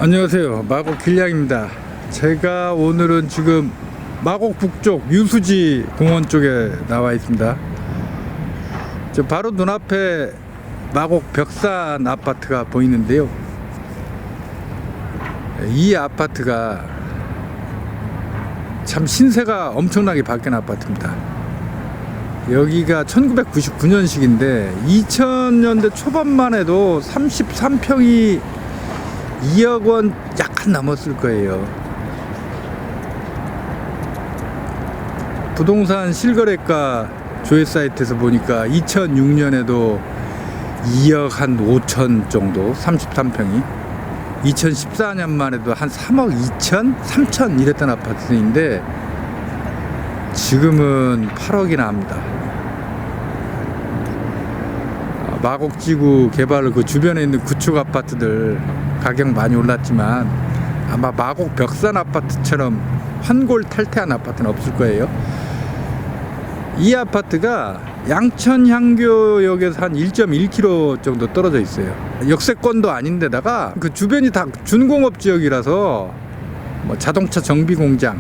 안녕하세요, 마곡 길냥입니다. 제가 오늘은 지금 마곡 북쪽 유수지 공원 쪽에 나와 있습니다. 저 바로 눈앞에 마곡 벽산 아파트가 보이는데요, 이 아파트가 참 신세가 엄청나게 바뀐 아파트입니다. 여기가 1999년식인데 2000년대 초반만 해도 33평이 2억 원 약간 넘었을 거예요. 부동산 실거래가 조회 사이트에서 보니까 2006년에도 2억 한 5천 정도, 33평이 2014년만 해도 한 3억 2천, 3천 이랬던 아파트인데 지금은 8억이나 합니다. 마곡지구 개발 그 주변에 있는 구축 아파트들 가격 많이 올랐지만 아마 마곡 벽산 아파트처럼 환골탈태한 아파트는 없을 거예요. 이 아파트가 양천향교역에서 한 1.1km 정도 떨어져 있어요. 역세권도 아닌데다가 그 주변이 다 준공업 지역이라서 뭐 자동차 정비 공장,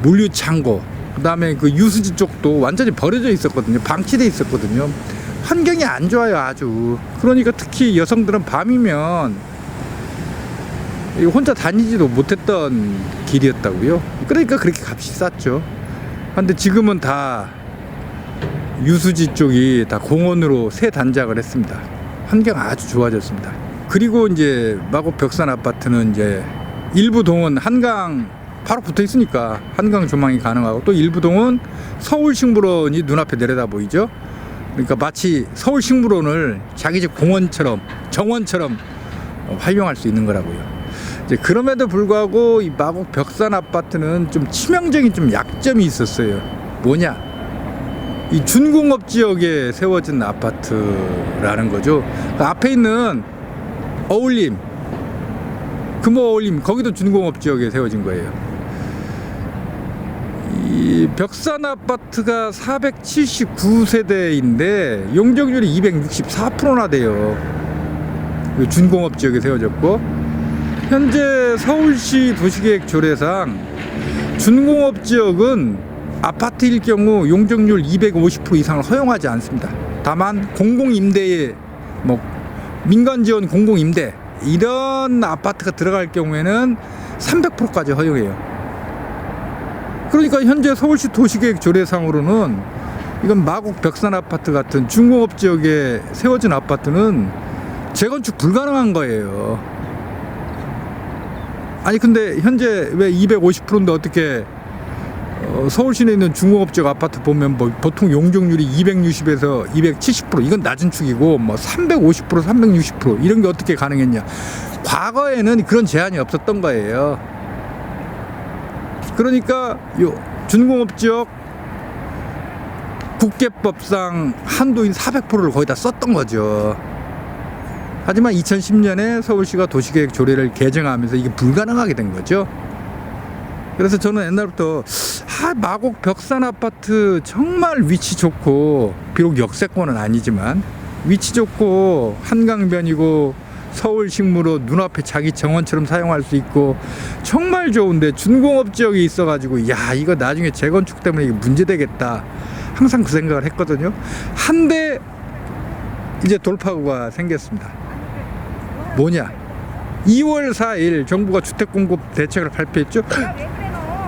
물류 창고, 그 다음에 그 유수지 쪽도 완전히 버려져 있었거든요. 방치돼 있었거든요. 환경이 안 좋아요, 아주. 그러니까 특히 여성들은 밤이면 혼자 다니지도 못했던 길이었다고요. 그러니까 그렇게 값이 쌌죠. 근데 지금은 다 유수지 쪽이 다 공원으로 새 단장을 했습니다. 환경 아주 좋아졌습니다. 그리고 이제 마곡 벽산 아파트는 이제 일부 동은 한강 바로 붙어 있으니까 한강 조망이 가능하고, 또 일부 동은 서울식물원이 눈앞에 내려다 보이죠. 그러니까 마치 서울식물원을 자기 집 공원처럼, 정원처럼 활용할 수 있는 거라고요. 이제 그럼에도 불구하고 이 마곡 벽산 아파트는 좀 치명적인 좀 약점이 있었어요. 뭐냐? 이 준공업 지역에 세워진 아파트라는 거죠. 그 앞에 있는 어울림, 금호 어울림, 거기도 준공업 지역에 세워진 거예요. 이 벽산 아파트가 479세대인데 용적률이 264%나 돼요. 준공업 지역에 세워졌고, 현재 서울시 도시계획 조례상 준공업 지역은 아파트일 경우 용적률 250% 이상을 허용하지 않습니다. 다만 공공임대에 뭐 민간지원 공공임대 이런 아파트가 들어갈 경우에는 300%까지 허용해요. 그러니까 현재 서울시 도시계획 조례상으로는 이건 마곡 벽산 아파트 같은 준공업 지역에 세워진 아파트는 재건축 불가능한 거예요. 아니 근데 현재 왜 250%인데 어떻게 서울 시내에 있는 중공업 지역 아파트 보면 뭐 보통 용적률이 260에서 270%, 이건 낮은 축이고 뭐 350%, 360% 이런 게 어떻게 가능했냐? 과거에는 그런 제한이 없었던 거예요. 그러니까 요 준공업 지역 국계법상 한도인 400%를 거의 다 썼던 거죠. 하지만 2010년에 서울시가 도시계획 조례를 개정하면서 이게 불가능하게 된 거죠. 그래서 저는 옛날부터 마곡 벽산 아파트 정말 위치 좋고, 비록 역세권은 아니지만 위치 좋고 한강변이고 서울식물원 눈앞에 자기 정원처럼 사용할 수 있고 정말 좋은데 준공업 지역이 있어가지고 야, 이거 나중에 재건축 때문에 이게 문제되겠다, 항상 그 생각을 했거든요. 한데 이제 돌파구가 생겼습니다. 뭐냐? 2월 4일 정부가 주택공급 대책을 발표했죠.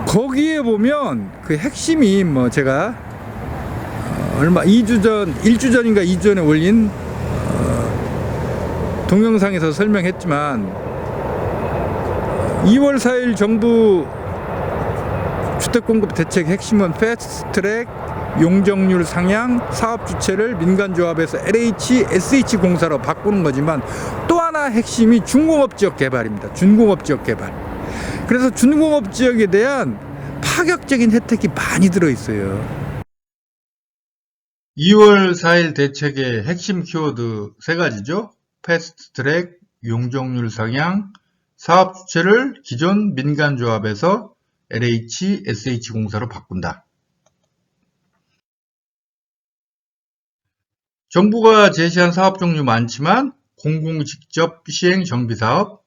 거기에 보면 그 핵심이 뭐 제가 얼마 1주 전인가 2주 전에 올린 동영상에서 설명했지만 2월 4일 정부 주택공급 대책 핵심은 패스트트랙 용적률 상향 사업 주체를 민간조합에서 LH, SH공사로 바꾸는 거지만 또 하나 핵심이 준공업 지역 개발입니다. 준공업 지역 개발. 그래서 준공업 지역에 대한 파격적인 혜택이 많이 들어있어요. 2월 4일 대책의 핵심 키워드 세 가지죠. 패스트트랙, 용적률 상향, 사업 주체를 기존 민간조합에서 LH, SH공사로 바꾼다. 정부가 제시한 사업 종류 많지만 공공 직접 시행 정비 사업,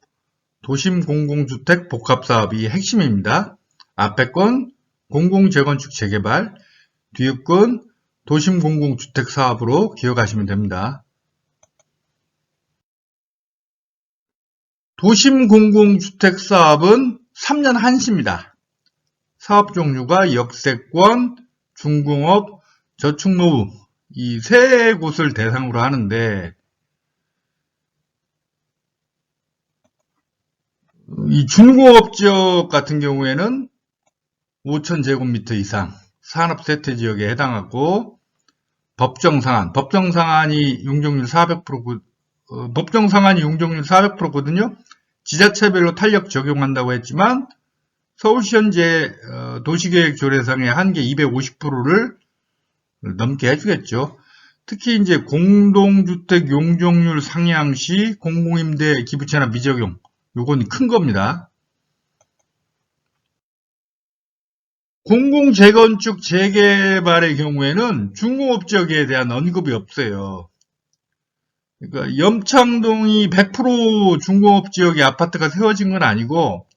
도심 공공주택 복합사업이 핵심입니다. 앞에 건 공공재건축 재개발, 뒤에 건 도심 공공주택 사업으로 기억하시면 됩니다. 도심 공공주택 사업은 3년 한시입니다. 사업 종류가 역세권, 중공업, 저축노후 이 세 곳을 대상으로 하는데 이 중공업 지역 같은 경우에는 5,000제곱미터 이상 산업세태지역에 해당하고 법정상한이 용적률 400%, 법정상한이 용적률 400%거든요. 지자체별로 탄력 적용한다고 했지만 서울시 현재 도시계획조례상의 한계 250%를 넘게 해주겠죠. 특히 이제 공동주택 용적률 상향 시 공공임대 기부채납 미적용, 요건 큰 겁니다. 공공재건축 재개발의 경우에는 중공업 지역에 대한 언급이 없어요. 그러니까 염창동이 100% 중공업 지역에 아파트가 세워진 건 아니고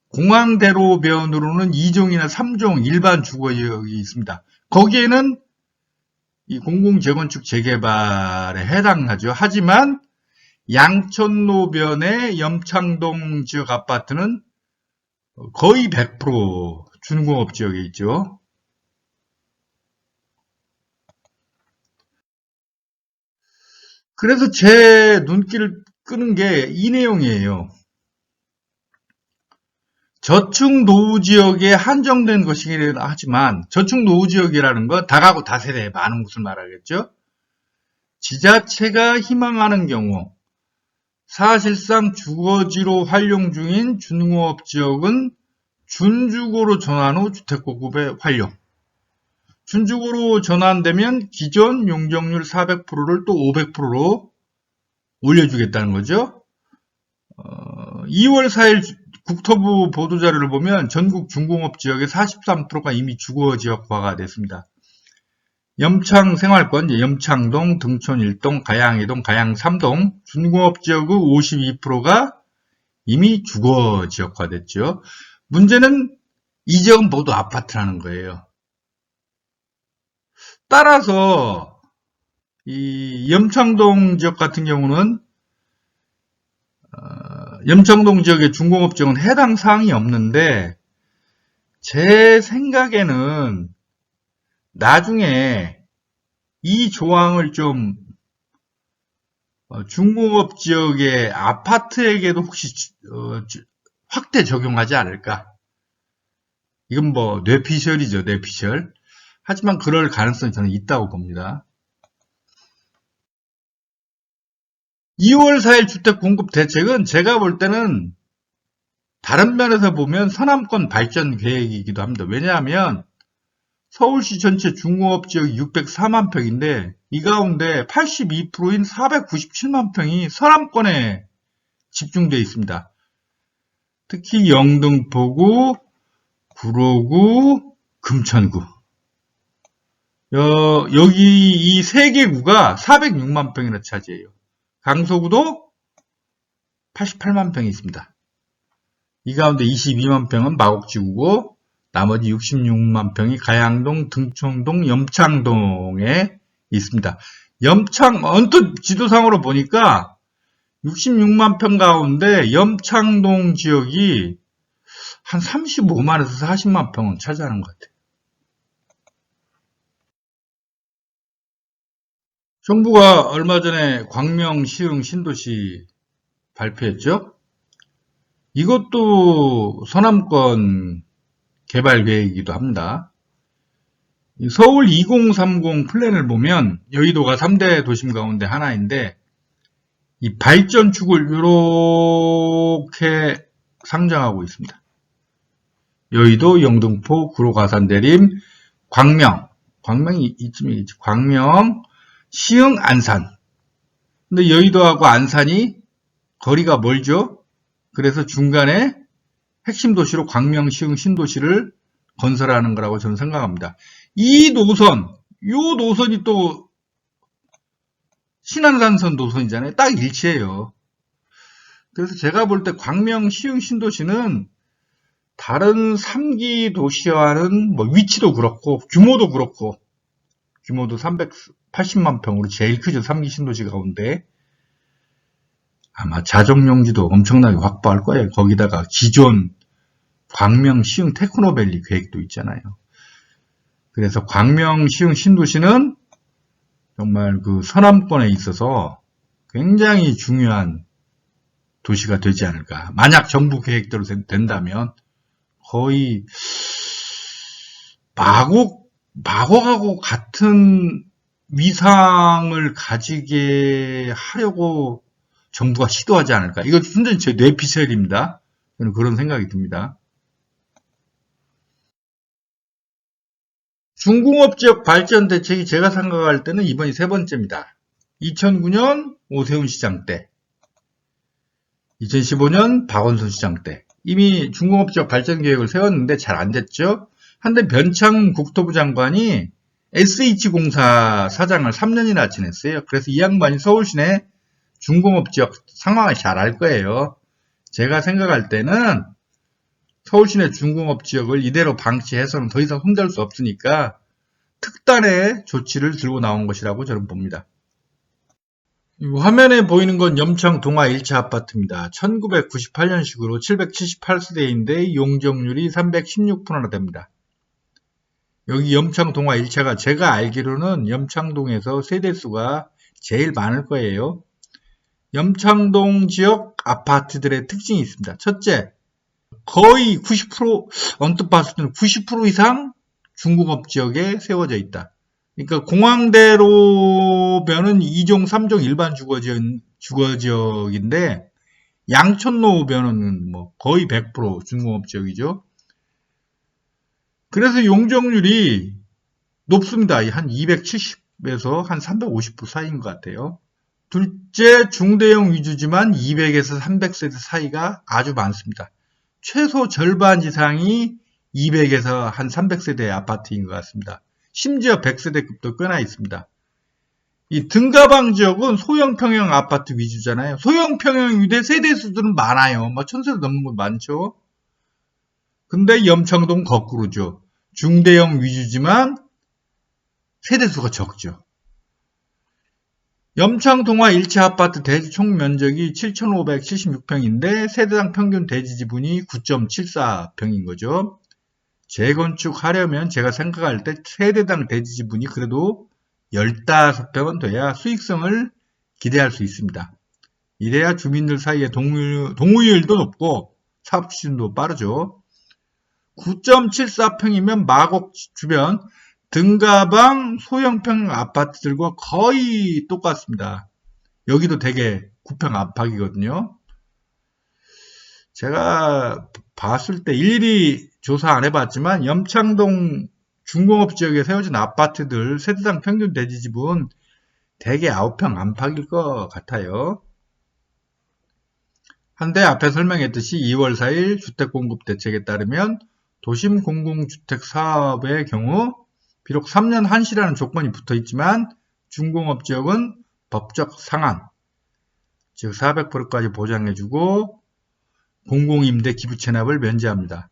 공항대로변으로는 2종이나 3종 일반 주거지역이 있습니다. 거기에는 이 공공재건축 재개발에 해당하죠. 하지만 양천로변의 염창동 지역 아파트는 거의 100% 준공업 지역에 있죠. 그래서 제 눈길을 끄는 게 이 내용이에요. 저축노후지역에 한정된 것이긴 하지만 저축노후지역이라는 건 다가구 다세대 많은 곳을 말하겠죠. 지자체가 희망하는 경우 사실상 주거지로 활용 중인 준공업 지역은 준주거로 전환 후 주택공급의 활용. 준주거로 전환되면 기존 용적률 400%를 또 500%로 올려주겠다는 거죠. 2월 4일 국토부 보도자료를 보면 전국 중공업 지역의 43%가 이미 주거지역화가 됐습니다. 염창생활권, 염창동, 등촌 1동, 가양 2동, 가양 3동, 준공업 지역의 52%가 이미 주거지역화됐죠. 문제는 이 지역은 모두 아파트라는 거예요. 따라서 이 염창동 지역 같은 경우는 염창동 지역의 중공업 지역은 해당 사항이 없는데 제 생각에는 나중에 이 조항을 좀 중공업 지역의 아파트에게도 혹시 확대 적용하지 않을까. 이건 뭐 뇌피셜이죠, 뇌피셜. 하지만 그럴 가능성이 저는 있다고 봅니다. 2월 4일 주택 공급 대책은 제가 볼 때는 다른 면에서 보면 서남권 발전 계획이기도 합니다. 왜냐하면 서울시 전체 중공업 지역이 604만 평인데 이 가운데 82%인 497만 평이 서남권에 집중되어 있습니다. 특히 영등포구, 구로구, 금천구. 여기 이 세 개 구가 406만 평이나 차지해요. 강서구도 88만 평이 있습니다. 이 가운데 22만 평은 마곡지구고 나머지 66만 평이 가양동, 등촌동, 염창동에 있습니다. 언뜻 지도상으로 보니까 66만 평 가운데 염창동 지역이 한 35만에서 40만 평은 차지하는 것 같아요. 정부가 얼마 전에 광명, 시흥, 신도시 발표했죠. 이것도 서남권 개발 계획이기도 합니다. 서울 2030 플랜을 보면 여의도가 3대 도심 가운데 하나인데 이 발전축을 이렇게 상정하고 있습니다. 여의도, 영등포, 구로, 가산, 대림, 광명이 이쯤이겠지. 광명, 시흥, 안산. 근데 여의도하고 안산이 거리가 멀죠. 그래서 중간에 핵심 도시로 광명, 시흥, 신도시를 건설하는 거라고 저는 생각합니다. 이 노선이 또 신안산선 노선이잖아요. 딱 일치해요. 그래서 제가 볼 때 광명, 시흥, 신도시는 다른 3기 도시와는 뭐 위치도 그렇고 규모도 그렇고, 규모도 380만 평으로 제일 크죠. 3기 신도시 가운데. 아마 자정용지도 엄청나게 확보할 거예요. 거기다가 기존 광명, 시흥, 테크노밸리 계획도 있잖아요. 그래서 광명, 시흥, 신도시는 정말 그 서남권에 있어서 굉장히 중요한 도시가 되지 않을까. 만약 정부 계획대로 된다면 거의 마곡하고 같은 위상을 가지게 하려고 정부가 시도하지 않을까. 이거 완전히 제 뇌피셜입니다. 저는 그런 생각이 듭니다. 중공업 지역 발전 대책이 제가 생각할 때는 이번이 세 번째입니다. 2009년 오세훈 시장 때, 2015년 박원순 시장 때 이미 중공업 지역 발전 계획을 세웠는데 잘 안 됐죠. 한데 변창흠 국토부 장관이 SH공사 사장을 3년이나 지냈어요. 그래서 이 양반이 서울시내 중공업 지역 상황을 잘 알 거예요. 제가 생각할 때는 서울시내 중공업 지역을 이대로 방치해서는 더 이상 손댈 수 없으니까 특단의 조치를 들고 나온 것이라고 저는 봅니다. 화면에 보이는 건 염창 동아 1차 아파트입니다. 1998년식으로 778세대인데 용적률이 316%나 됩니다. 여기 염창 동아 1차가 제가 알기로는 염창동에서 세대수가 제일 많을 거예요. 염창동 지역 아파트들의 특징이 있습니다. 첫째, 거의 90%, 언뜻 봤을 때는 90% 이상 중공업 지역에 세워져 있다. 그러니까 공항대로변은 2종, 3종 일반 주거지역인데 양천로변은 뭐 거의 100% 중공업 지역이죠. 그래서 용적률이 높습니다. 한 270에서 한 350% 사이인 것 같아요. 둘째, 중대형 위주지만 200에서 300세대 사이가 아주 많습니다. 최소 절반 이상이 200에서 한 300세대의 아파트인 것 같습니다. 심지어 100세대급도 꽤나 있습니다. 이 등가방 지역은 소형평형 아파트 위주잖아요. 소형평형 위대 세대수들은 많아요. 뭐 1000세대 넘는 거 많죠. 근데 염창동 거꾸로죠. 중대형 위주지만 세대수가 적죠. 염창동화 1차 아파트 대지 총 면적이 7,576평인데 세대당 평균 대지 지분이 9.74평인 거죠. 재건축하려면 제가 생각할 때 세대당 대지 지분이 그래도 15평은 돼야 수익성을 기대할 수 있습니다. 이래야 주민들 사이에 동의율도 높고 사업 추진도 빠르죠. 9.74평이면 마곡 주변 등가방 소형평 아파트들과 거의 똑같습니다. 여기도 되게 9평 안팎이거든요. 제가 봤을 때 일일이 조사 안 해봤지만 염창동 중공업 지역에 세워진 아파트들 세대당 평균 대지 지분 대개 9평 안팎일 것 같아요. 한데 앞에 설명했듯이 2월 4일 주택공급대책에 따르면 도심 공공주택 사업의 경우 비록 3년 한시라는 조건이 붙어있지만 중공업 지역은 법적 상한, 즉 400%까지 보장해주고 공공임대 기부 체납을 면제합니다.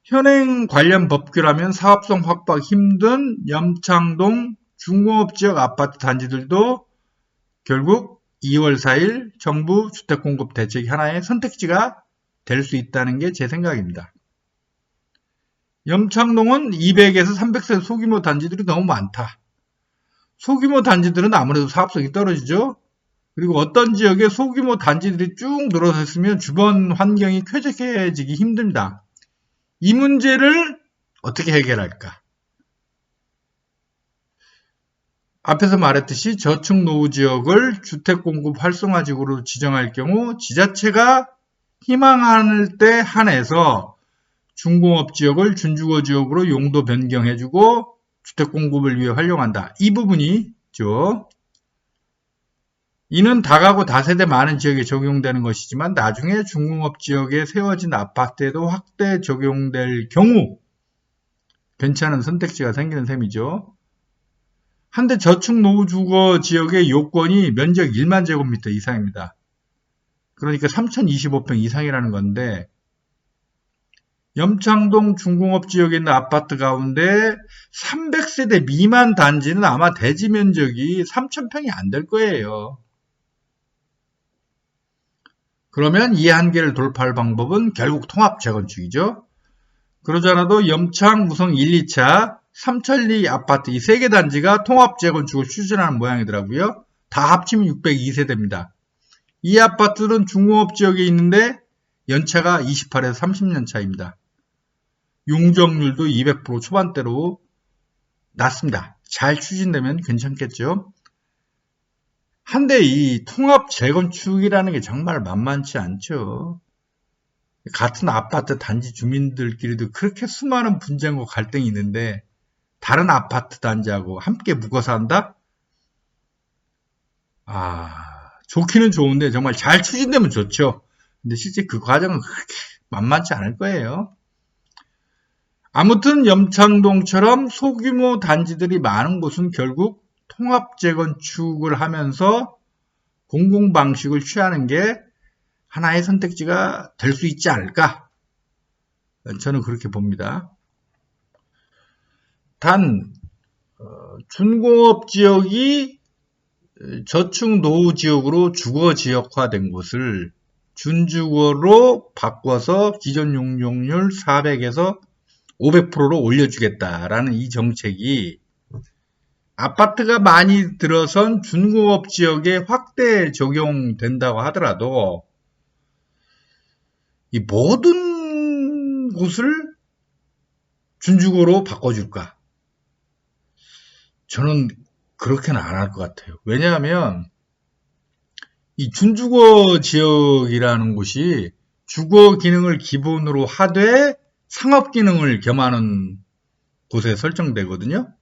현행 관련 법규라면 사업성 확보하기 힘든 염창동 중공업 지역 아파트 단지들도 결국 2월 4일 정부 주택공급 대책이 하나의 선택지가 될 수 있다는 게 제 생각입니다. 염창동은 200에서 300세 소규모 단지들이 너무 많다. 소규모 단지들은 아무래도 사업성이 떨어지죠. 그리고 어떤 지역에 소규모 단지들이 쭉 늘어서 있으면 주변 환경이 쾌적해지기 힘듭니다. 이 문제를 어떻게 해결할까? 앞에서 말했듯이 저층 노후 지역을 주택공급 활성화지구로 지정할 경우 지자체가 희망할 때 한해서 중공업 지역을 준주거 지역으로 용도 변경해주고 주택공급을 위해 활용한다. 이 부분이죠. 이는 다가구 다세대 많은 지역에 적용되는 것이지만 나중에 중공업 지역에 세워진 아파트에도 확대 적용될 경우 괜찮은 선택지가 생기는 셈이죠. 한데 저층 노후 주거 지역의 요건이 면적 1만 제곱미터 이상입니다. 그러니까 3025평 이상이라는 건데, 염창동 중공업 지역에 있는 아파트 가운데 300세대 미만 단지는 아마 대지 면적이 3000평이 안 될 거예요. 그러면 이 한계를 돌파할 방법은 결국 통합 재건축이죠. 그러지 않아도 염창, 무성 1, 2차, 삼천리 아파트 이 3개 단지가 통합 재건축을 추진하는 모양이더라고요. 다 합치면 602세대입니다. 이 아파트는 중공업 지역에 있는데 연차가 28에서 30년 차입니다. 용적률도 200% 초반대로 낮습니다. 잘 추진되면 괜찮겠죠. 한데 이 통합 재건축이라는 게 정말 만만치 않죠. 같은 아파트 단지 주민들끼리도 그렇게 수많은 분쟁과 갈등이 있는데 다른 아파트 단지하고 함께 묶어서 한다? 좋기는 좋은데 정말 잘 추진되면 좋죠. 근데 실제 그 과정은 그렇게 만만치 않을 거예요. 아무튼 염창동처럼 소규모 단지들이 많은 곳은 결국 통합 재건축을 하면서 공공방식을 취하는 게 하나의 선택지가 될 수 있지 않을까? 저는 그렇게 봅니다. 단 준공업 지역이 저축 노후 지역으로 주거 지역화된 곳을 준주거로 바꿔서 기존 용적률 400에서 500%로 올려주겠다라는 이 정책이 아파트가 많이 들어선 준공업 지역에 확대 적용된다고 하더라도 이 모든 곳을 준주거로 바꿔줄까? 저는 그렇게는 안 할 것 같아요. 왜냐하면 이 준주거 지역이라는 곳이 주거 기능을 기본으로 하되 상업 기능을 겸하는 곳에 설정되거든요.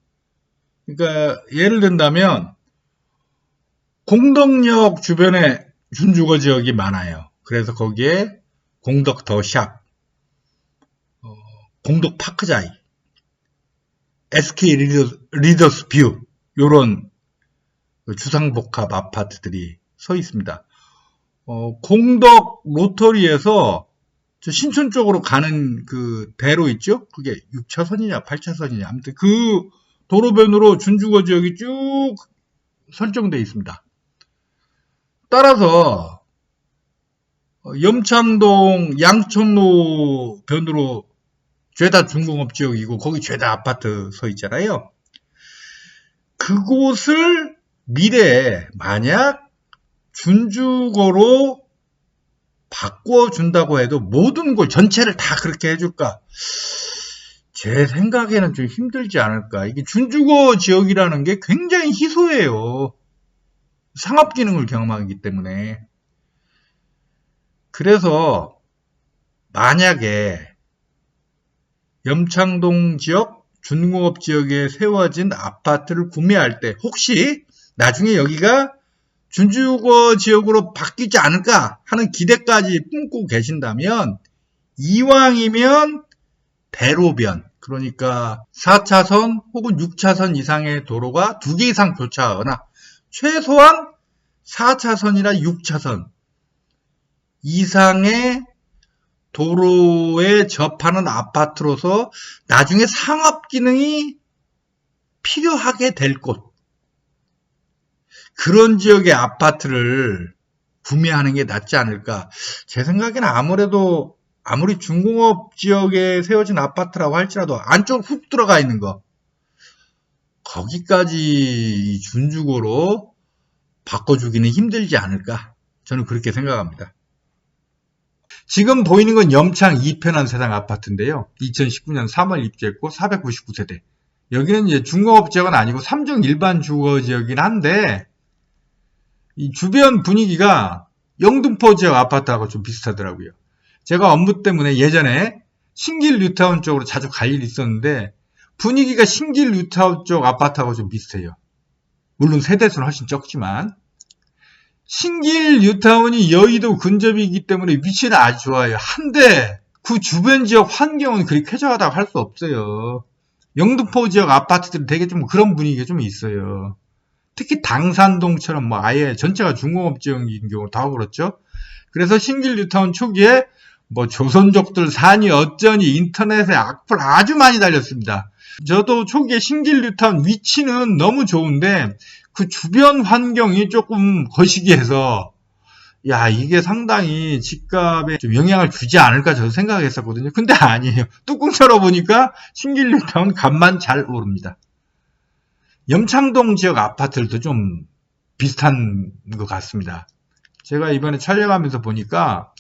그러니까 예를 든다면 공덕역 주변에 준주거 지역이 많아요. 그래서 거기에 공덕 더샵, 공덕 파크자이, SK 리더스 뷰 요런 주상복합 아파트들이 서 있습니다. 공덕 로터리에서 신촌 쪽으로 가는 그 대로 있죠? 그게 6차선이냐 8차선이냐 아무튼 그 도로변으로 준주거 지역이 쭉 설정되어 있습니다. 따라서 염창동 양천로 변으로 죄다 중공업 지역이고 거기 죄다 아파트 서 있잖아요. 그곳을 미래에 만약 준주거로 바꿔준다고 해도 모든 걸 전체를 다 그렇게 해줄까? 제 생각에는 좀 힘들지 않을까. 이게 준주거 지역이라는 게 굉장히 희소해요. 상업 기능을 경험하기 때문에. 그래서 만약에 염창동 지역, 준공업 지역에 세워진 아파트를 구매할 때 혹시 나중에 여기가 준주거 지역으로 바뀌지 않을까 하는 기대까지 품고 계신다면 이왕이면 대로변, 그러니까 4차선 혹은 6차선 이상의 도로가 2개 이상 교차하거나 최소한 4차선이나 6차선 이상의 도로에 접하는 아파트로서 나중에 상업 기능이 필요하게 될 곳, 그런 지역의 아파트를 구매하는 게 낫지 않을까. 제 생각에는 아무래도 아무리 중공업 지역에 세워진 아파트라고 할지라도 안쪽 훅 들어가 있는 거 거기까지 준주거로 바꿔주기는 힘들지 않을까. 저는 그렇게 생각합니다. 지금 보이는 건 염창 2편한 세상 아파트인데요. 2019년 3월 입주했고 499세대. 여기는 이제 중공업 지역은 아니고 3중 일반 주거 지역이긴 한데 이 주변 분위기가 영등포 지역 아파트하고 좀 비슷하더라고요. 제가 업무 때문에 예전에 신길 뉴타운 쪽으로 자주 갈 일이 있었는데 분위기가 신길 뉴타운 쪽 아파트하고 좀 비슷해요. 물론 세대수는 훨씬 적지만 신길 뉴타운이 여의도 근접이기 때문에 위치는 아주 좋아요. 한데 그 주변 지역 환경은 그리 쾌적하다고 할 수 없어요. 영등포 지역 아파트들은 되게 좀 그런 분위기가 좀 있어요. 특히 당산동처럼 뭐 아예 전체가 중공업 지역인 경우 다 그렇죠. 그래서 신길 뉴타운 초기에 뭐 조선족들 산이 어쩌니 인터넷에 악플 아주 많이 달렸습니다. 저도 초기에 신길 뉴타운 위치는 너무 좋은데 그 주변 환경이 조금 거시기해서 야, 이게 상당히 집값에 좀 영향을 주지 않을까 저도 생각했었거든요. 근데 아니에요. 뚜껑 열어보니까 신길 뉴타운 값만 잘 오릅니다. 염창동 지역 아파트들도 좀 비슷한 것 같습니다. 제가 이번에 촬영하면서 보니까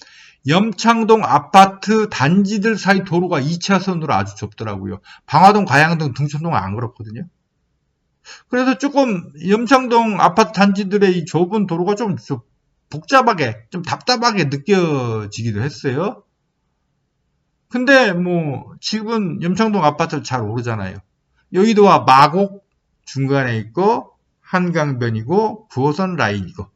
염창동 아파트 단지들 사이 도로가 2차선으로 아주 좁더라고요. 방화동, 가양동, 등촌동은 안 그렇거든요. 그래서 조금 염창동 아파트 단지들의 이 좁은 도로가 좀 복잡하게, 좀 답답하게 느껴지기도 했어요. 근데 뭐 집은 염창동 아파트 잘 오르잖아요. 여의도와 마곡 중간에 있고 한강변이고 9호선 라인이고